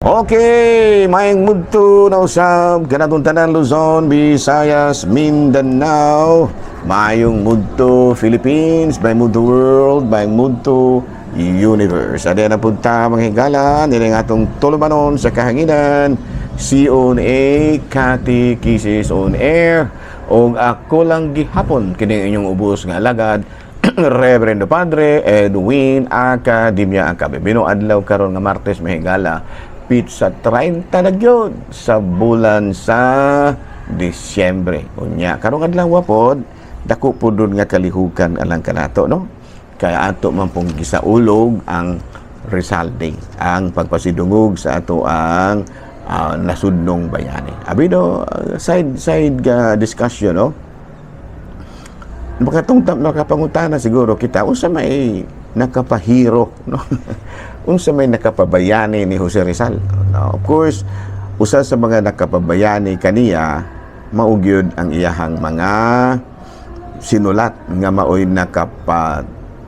Okay, maayong mudto na usab kanatong tanan Luzon, Visayas, Mindanao. Maayong mudto Philippines, by mudto world, by mudto universe. Adi na punta mga higala nila nga atong tulumanon sa kahanginan. C-on-A, Kati Kisses on Air. O ako lang gihapon kini inyong ubos nga alagad Reverendo Padre Edwin Academia Acabibino adlaw karon nga Martes mahigala pizza 30 na gyud sa bulan sa Disyembre. Unya karong adlaw pod dako pud nga kalihukan alang kanato no. Kaya ato man pong gisaulog ang Rizal Day, ang pagpasidungog sa ato ang nasudnong bayani. Abido side discussion no. Nakapangutana siguro kita unsa may nakapahiro no. Unsa may nakapabayani ni Jose Rizal. Of course, usa sa mga nakapabayani kaniya maugyod ang iyahang mga sinulat nga maoy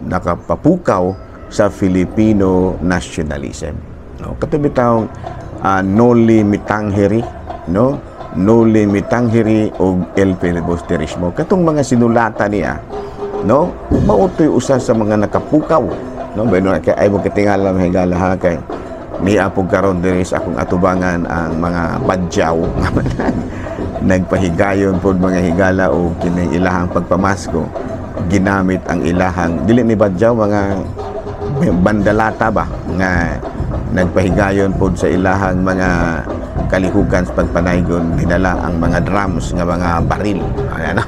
nakapapukaw sa Filipino nationalism. No, katubitaw Noli Me Tangere, no? Noli Me Tangere o El Filibusterismo. Katong mga sinulatan niya, no? Mautoy usa sa mga nakapukaw, no? Bueno, kay ay mo katingala mahigala ha kay ni apog karon diri sa akong atubangan ang mga badyaw nga nagpahigayon pod mga higala o kining ilahang pagpamasko ginamit ang ilahang dili ni badyaw mga bandalata ba nga nagpahigayon pod sa ilahang mga kalihukan sa pagpanaygon dinala ang mga drums nga mga baril ayan.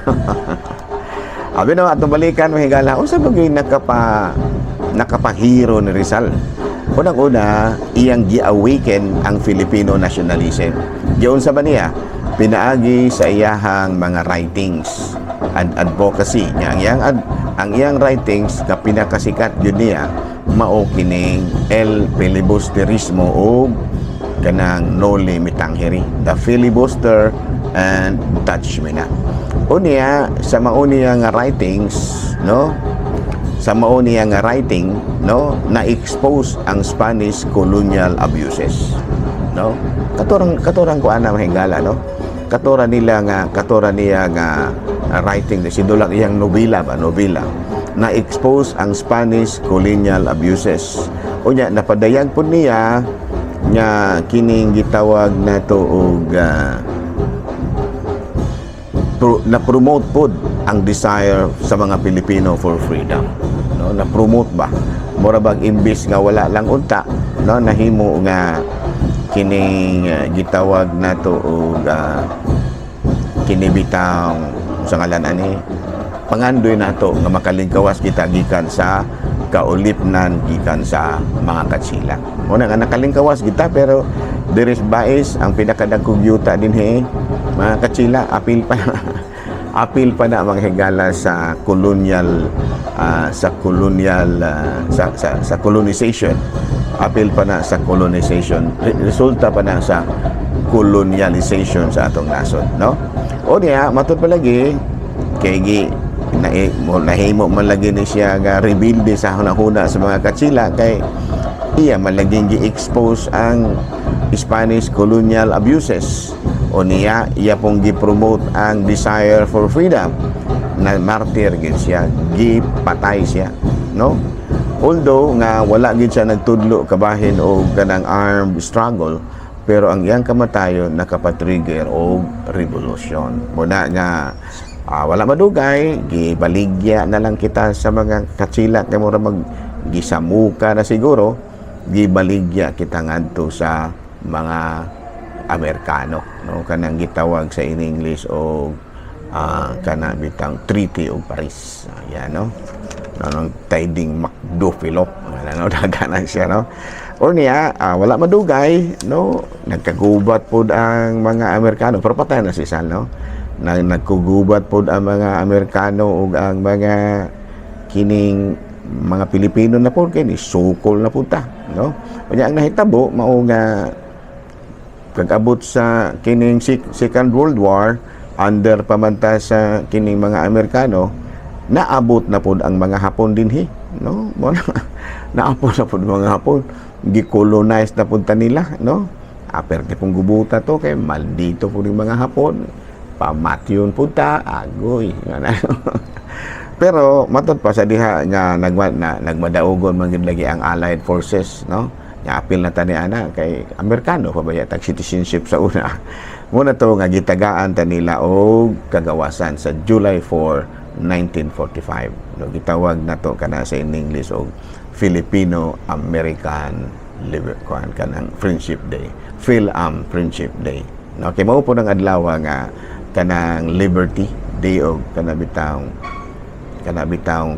Abi no atong balikan mahigala unsa ba gyud nakapahiro ni Rizal. Unang-una iyang gi-awaken ang Filipino nationalism. Giyon sa ba niya pinaagi sa iyahang mga writings and advocacy niya ang iyang writings nga pinakasikat gyud niya mao kining El Filibusterismo o kanang Noli Me Tangere, the filibuster and touch me not. Unya sa mauniya nga writings no, sa mauniya nga writing no, na-expose ang Spanish colonial abuses no. Katurang ko ana mahigala no, katura niya nga writing sidulat iyang nobela na-expose ang Spanish colonial abuses. Unya napadayag po niya nga kining gitawag nato og na-promote pod ang desire sa mga Pilipino for freedom no, na-promote ba mura bag imbis nga wala lang unta no, nahimo nga kining gitawag nato og kinibitang sa ngalan ani pangandoy nato nga makalingkawas kita gikan sa kaulipnan gikan sa mga katsila. Una nga nakalingkawas kita pero there is bias ang pinakadagkong yuta dinhi mga katsila apil pa na mga higala sa colonial sa colonization. Apil pa na sa colonization. Resulta pa na sa colonialization sa atong nasod, no? O niya matud palagi kay nahimo man lagi ni siya nga rebuilde sa hunahuna sa mga katsila kay iya man laging gi-expose ang Spanish colonial abuses o niya iya pong gi-promote ang desire for freedom na martyr gid siya, gipatay siya no. Although nga wala gid siya nagtudlo kabahin o kanang armed struggle pero ang iyang kamatayon nakapatrigger og revolution muna nga wala madugay gibaligya na lang kita sa mga katsila kay mura gisamuka na siguro gibaligya kita ngadto sa mga Amerikano no, kanang gitawag sa in English o kana bitang Treaty of Paris yan no, nang tiding Macdo-Philip ano daganan siya no. O niya wala madugay no, nagkagubat pod ang mga Amerikano pero patay na si Sal no. Nagkugubat po ang mga Amerikano o ang mga kining mga Pilipino na po kini sukol na punta no. Kanya ang nahitabo mao nga kag-abot sa kining Second World War under pamanta sa kining mga Amerikano naabot na po ang mga Hapon dinhi no. Naabot na po mga Hapon gi-colonize na punta nila no. aperte pong gubuta to kay maldito po rin mga Hapon, pamatyon po ta, agoy. Pero matod pa sa diha nga nagmadaugon man gid lagi ang Allied Forces, no? Nga apil na tani ana kay Amerikano pa ba yata citizenship sa una. Muna to nga gitagaan ta nila og kagawasan sa July 4, 1945. No, gitawag na to kana sa English og Filipino-American kanang Friendship Day. Friendship Day. No, kay mao po nang adlaw nga kanang Liberty Day og kanabitang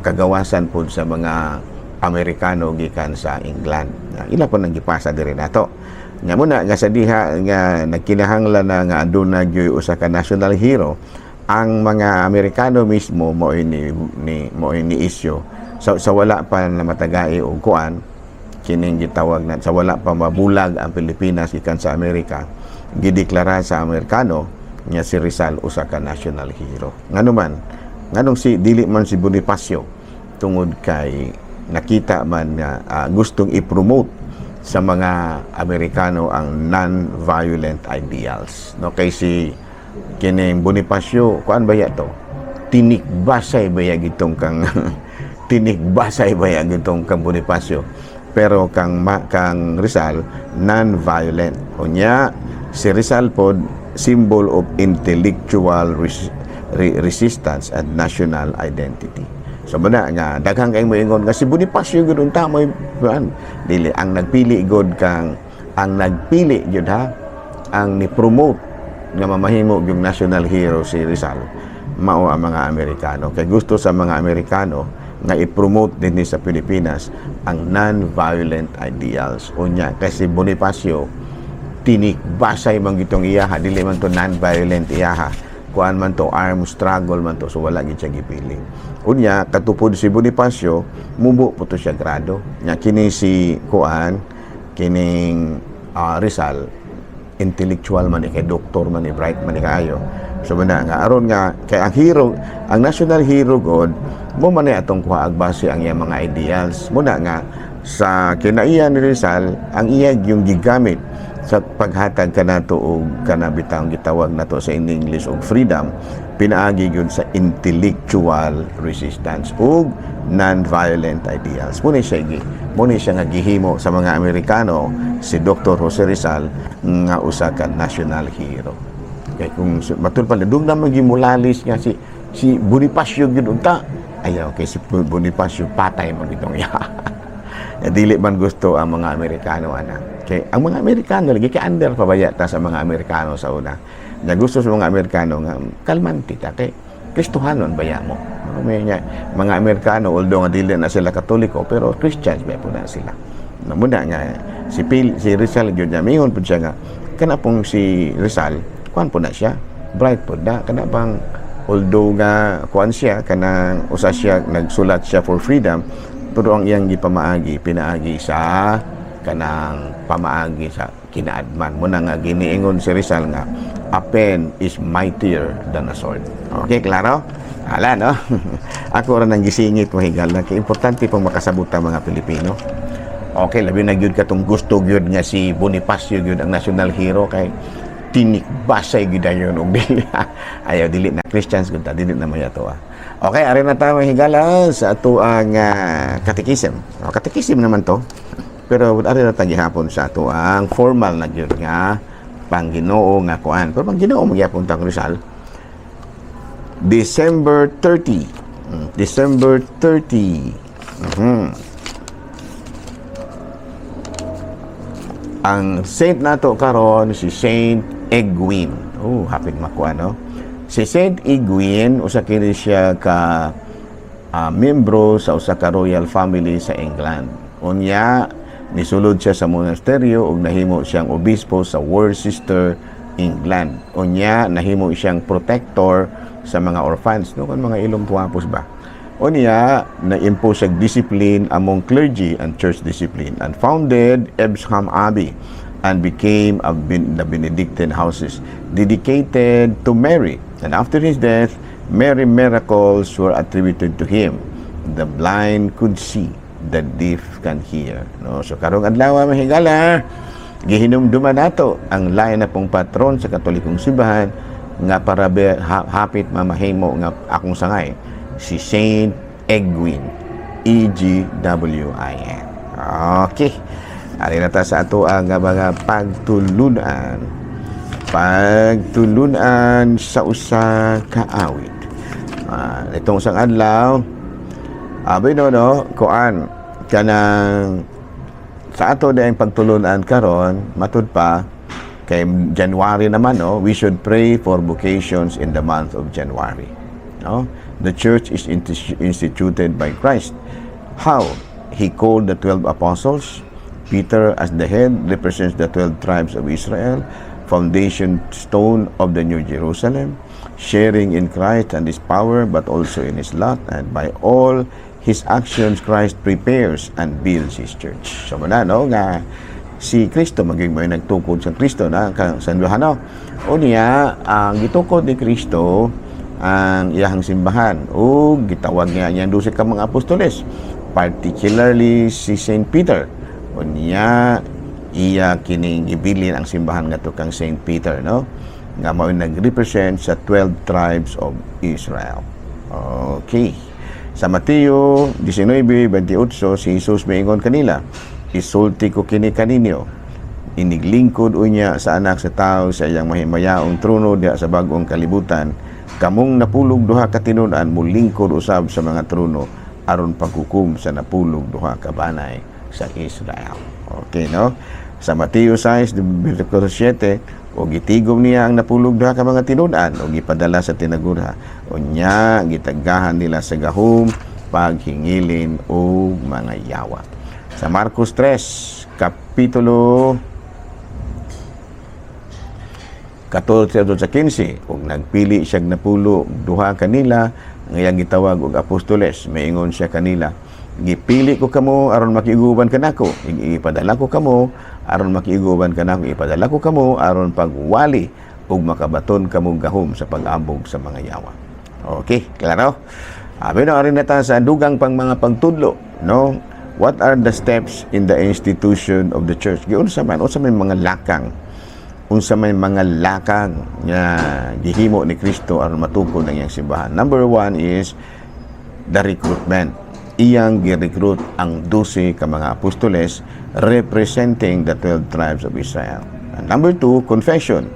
kagawasan po sa mga Amerikano gikan sa England. Ila po nang gipasa diri nato. Nya muna nga sa diha nga nagkinahanglan na nga aduna gyoy usa ka national hero, ang mga Amerikano mismo mo ini isyu sa wala pa na matagay og kuan kining gitawag na sa wala pa mabulag ang Pilipinas gikan sa Amerika, gideklara sa Amerikano nga si Rizal usa ka national hero. Nganong si dili man si Bonifacio tungod kay nakita man nga gustong i-promote sa mga Amerikano ang non-violent ideals. No, kay si kining Bonifacio, kuan ba to? Tinikbasay ba gitong kang tinikbasay ba gitong kang Bonifacio. Pero kang Rizal non-violent. Unya si Rizal pod symbol of intellectual resistance and national identity. So muna nga daghang kay moingon nga si Bonifacio gud unta mo dili ang nagpili gud gud ha ang ni-promote nga mamahimo yung national hero si Rizal mao ang mga Amerikano kay gusto sa mga Amerikano nga i-promote din sa Pilipinas ang non-violent ideals. Unya kasi Bonifacio tinikbasay man gitong iyaha, dili man to non-violent iyaha, kuan man to armed struggle man to, so wala gid siya gipili. Unya katupod si Bonifacio mubo po to siya grado nya kini si kining Rizal intellectual man kay doktor man bright man kayo. So muna nga aron nga kay ang national hero god mo man atong kuha base ang iyang mga ideals. Muna nga sa kinaiya ni Rizal ang iyag yung gigamit sa paghatag kanato og kanabitang gitawag nato sa English og freedom, pinaagi gyud sa intellectual resistance ug non-violent ideals. Muna siya nga gihimo sa mga Amerikano si Dr. Jose Rizal nga usa ka national hero. Kay kung matud pa dug na magimulalis nga si Bonifacio gyud unta, ayaw kay si Bonifacio patay man bitong ya. Dili man gusto ang mga Amerikano kay ang mga Amerikano lagi kay under pabaya ta sa mga Amerikano sa una. Na gusto sa mga Amerikano nga kalmante ta kay Kristohanon baya mo. May mga Amerikano although nga dili na sila Katoliko pero Christians ba po na sila. Muna nga si Rizal gyud niya mingon pud siya nga kana pong si Rizal kuan po na siya bright po da kana bang although nga kuan siya kanang usa siya nagsulat siya for freedom pero ang iyang pinaagi sa kanang pamaagi sa kinaadman mo na nga giniingon si Rizal nga a pen is mightier than a sword. Okay, klaro? Hala, no? Ako rin ang gisingit mo higal na kay importante pong makasabot ang mga Pilipino. Okay, labi na gyud katong gusto gyud nga si Bonifacio gyud ang national hero kay tinikbasay gyud ayon og dili. Ayaw dili na Christians gyud ta dili na mayato. Okay, ari na tayo higala sa ato ang catechism. Catechism naman to. Pero ari na tayo gihapon sa ato ang formal na gyud nga Pangginoo nga kuan. Pero Pangginoo magyapon ta Rizal. December 30. December 30. Ang saint nato karon si Saint Egwin. Oh, hapit makuha, no? Si Saint Egwin, usa kini siya ka membro sa usa ka royal family sa England. Unya, nisulod siya sa monasteryo ug nahimo siyang obispo sa Worcester, England. Unya, nahimo siyang protector sa mga orphans, no? Kan mga ilong puwapos ba? Unya, na-impose siya discipline among clergy and church discipline and founded Evesham Abbey and became the Benedictine houses dedicated to Mary. And after his death, many miracles were attributed to him. The blind could see, the deaf can hear. No? So karong adlaw mahigala, Gihinumduman nato ang lain na pong patron sa Katolikong simbahan nga para hapit mamahimo nga akong sangay, si Saint Egwin, E-G-W-I-N. Okay. Ari na ta sa ato ang mga pagtulunan sa usa ka awit. Itong isang adlaw, abay no, kuan kanang sa ato dayang pagtulunan karon, matud pa kay January naman, no, we should pray for vocations in the month of January. No? The church is instituted by Christ. How? He called the 12 apostles. Peter as the head represents the 12 tribes of Israel, foundation stone of the New Jerusalem, sharing in Christ and His power, but also in His lot, and by all His actions, Christ prepares and builds His church. So, muna, no, nga si Kristo, maging may nagtukod sa Kristo na sanduhan, no? O niya, ang gitukod ni Kristo, ang iyahang simbahan, o gitawag niya niyang 12 ka mga apostoles, particularly si Saint Peter. O niya, iya kining gibilin ang simbahan nga to kang Saint Peter, no? Nga mao nag-represent sa 12 tribes of Israel. Okay. Sa Mateo 19:28, si Jesus miingon kanila, isulti ko kini kaninyo, iniglingkod unya sa anak sa tao sa iyang mahimayaong trono diha sa bag-ong kalibutan, kamong napulog duha ka tinud-an mulingkod usab sa mga trono aron paghukom sa napulog duha ka banay sa Israel. Okay, no? Sa Mateo 6:7, o gitigom niya ang napulog duha ka mga tinud-an o gipadala sa tinagura. O nya gitagahan nila sa gahom, paghingilin o mga yawa. Sa Marcos 3, kapitulo 14-15, ug nagpili siya napulo duha kanila ang iyang gitawag og apostoles, maingon siya kanila, gipili ko kamo aron makiiguban kanako, ipadala ko kamo aron makiiguban kanako, ipadala ko kamo aron pagwali ug makabaton kamo gahom sa pag-ambog sa mga yawa. Okay, klaro? Abi na rin nata sa dugang pang mga pagtudlo, no? What are the steps in the institution of the church? Unsa may mga lakang, unsa may mga lakang nga gihimo ni Kristo aron matukod ang iyang simbahan. Number 1 is the recruitment. Iyang gi-recruit ang 12 ka mga apostoles representing the 12 tribes of Israel. And number 2, confession.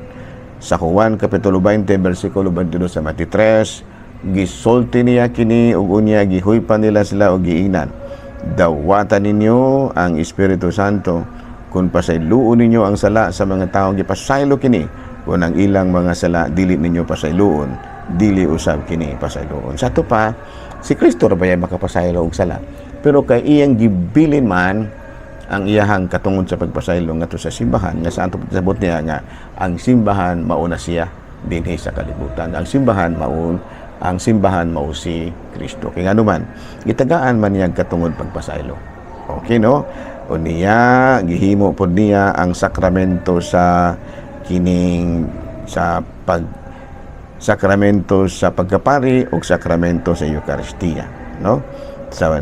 Sa Juan kapitulo 20 bersikulo 22 sa Mateo 3, gisulti niya kini ug unya gihuypan nila sila og giingnan, dawatan ninyo ang Espiritu Santo kung pasayloon ninyo ang sala sa mga taong gipasaylo kini, kung ang ilang mga sala dili ninyo pasayloon, dili usab kini pasayloon. Sa to pa, si Kristo ra baya makapasaylo og sala, pero kay iyang gibilin man ang iyahang katungod sa pagpasaylo ngadto sa simbahan, nga sa ato pasabot niya nga ang simbahan mauna siya dinhi sa kalibutan. Ang simbahan mao si Kristo. Kay nganuman gitagaan man niya katungod pagpasaylo. Okay, no? O niya gihimo pod niya ang sakramento sa kining sakramento sa pagkapari o sakramento sa Eucharistia, no? Sa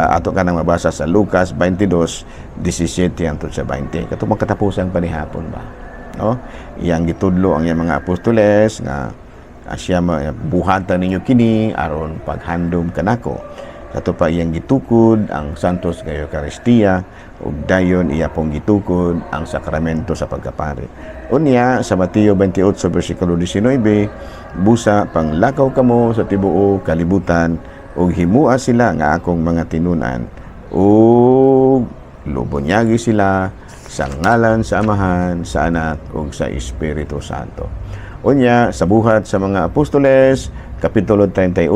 ato kanang mabasa sa Lucas 22:17 hangtod sa 20. Katong katapusan pa ni hapon ba, no? Iyang gitudlo ang iyang mga apostoles nga siya buhatan ninyo kini aron paghandom kanako. Kato pa iyang gitukod ang Santos nga Eucharistia ug dayon iya pong gitukod ang sakramento sa pagkapari. Unya sa Mateo 28 bersikulo 19, busa panglakaw kamo sa tibuok kalibutan ug himua sila nga akong mga tinunan ug lubonyagi sila sa ngalan sa Amahan, sa Anak ug sa Espiritu Santo. Unya sa buhat sa mga apostoles kapitulo 38,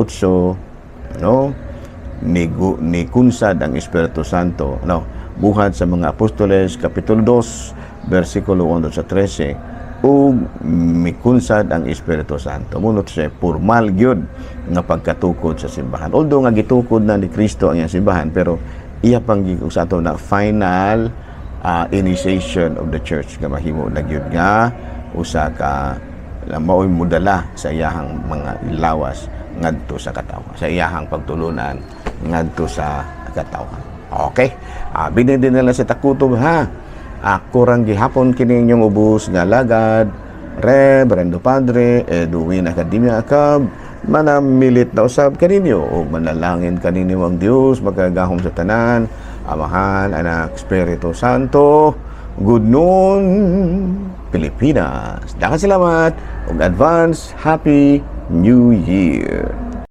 no, ni kunsad ang Espiritu Santo, no, buhat sa mga apostoles kapitulo 2 bersikulo 1 sa 13, ug mikunsad ang Espiritu Santo. Munot siya formal gyud nga pagkatukod sa simbahan. Although nga gitukod na ni Kristo ang iyang simbahan, pero iya pang sa ato na final initiation of the church nga mahimo na gyud nga usa ka mao'y mudala sa iyahang mga lawas ngadto sa katawan, sa iyahang pagtulunan ngadto sa katawan. Okay? Binindin nila sa takutob, ha? Ako rang gihapon kini inyong ubos nga lagad, Reverendo Padre Edwin Academia Acab, manamilit na usab kaninyo o manalangin kaninyo ang Dios magkagahom sa tanan, Amahan, Anak, Espiritu Santo. Good noon, Pilipinas. Daghang salamat ug advance Happy New Year.